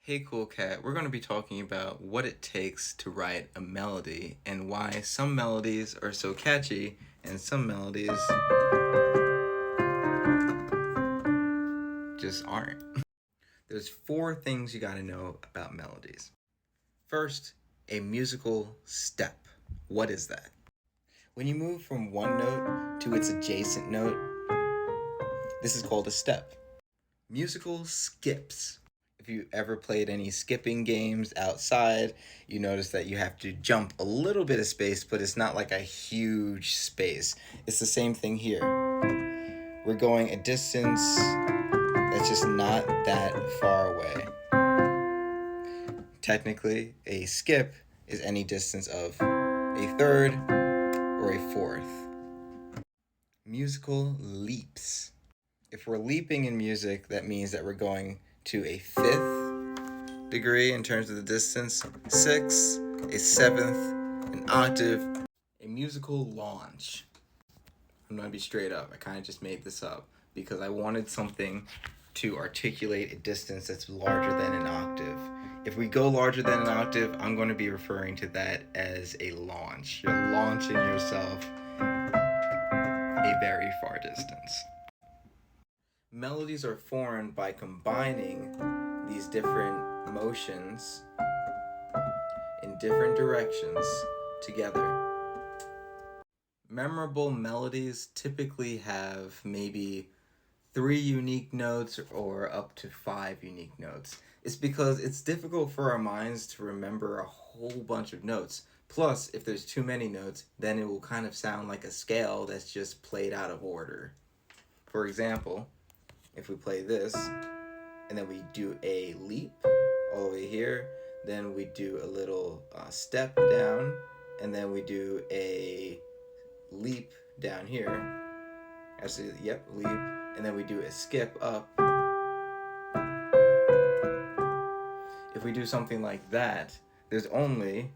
Hey Cool Cat, we're going to be talking about what it takes to write a melody and why some melodies are so catchy and some melodies just aren't. There's four things you got to know about melodies. First, a musical step. What is that? When you move from one note to its adjacent note, this is called a step. Musical skips. If you ever played any skipping games outside, you notice that you have to jump a little bit of space, but it's not like a huge space. It's the same thing here. We're going a distance that's just not that far away. Technically, a skip is any distance of a third or a fourth. Musical leaps. If we're leaping in music, that means that we're going to a fifth degree in terms of the distance, sixth, a seventh, an octave, a musical launch. I'm going to be straight up. I kind of just made this up because I wanted something to articulate a distance that's larger than an octave. If we go larger than an octave, I'm going to be referring to that as a launch. You're launching yourself a very far distance. Melodies are formed by combining these different motions in different directions together. Memorable melodies typically have maybe 3 unique notes or up to 5 unique notes. It's because it's difficult for our minds to remember a whole bunch of notes. Plus, if there's too many notes, then it will kind of sound like a scale that's just played out of order. For example, if we play this, and then we do a leap all the way here, then we do a little step down, and then we do a leap down here. Actually, yep, leap, and then we do a skip up. If we do something like that, there's only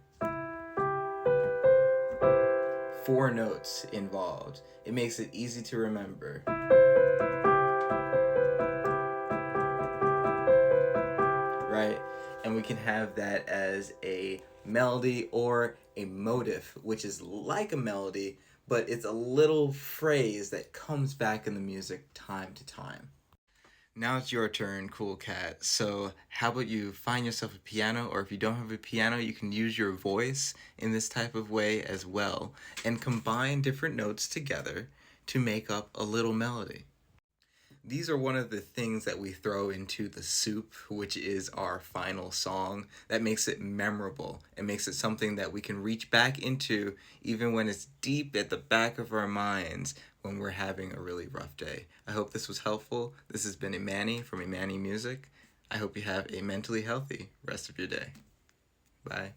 4 notes involved. It makes it easy to remember. Right? And we can have that as a melody or a motif, which is like a melody, but it's a little phrase that comes back in the music time to time. Now it's your turn, Cool Cat. So how about you find yourself a piano, or if you don't have a piano, you can use your voice in this type of way as well, and combine different notes together to make up a little melody. These are one of the things that we throw into the soup, which is our final song, that makes it memorable and makes it something that we can reach back into even when it's deep at the back of our minds when we're having a really rough day. I hope this was helpful. This has been Imanni from Imanni Music. I hope you have a mentally healthy rest of your day. Bye.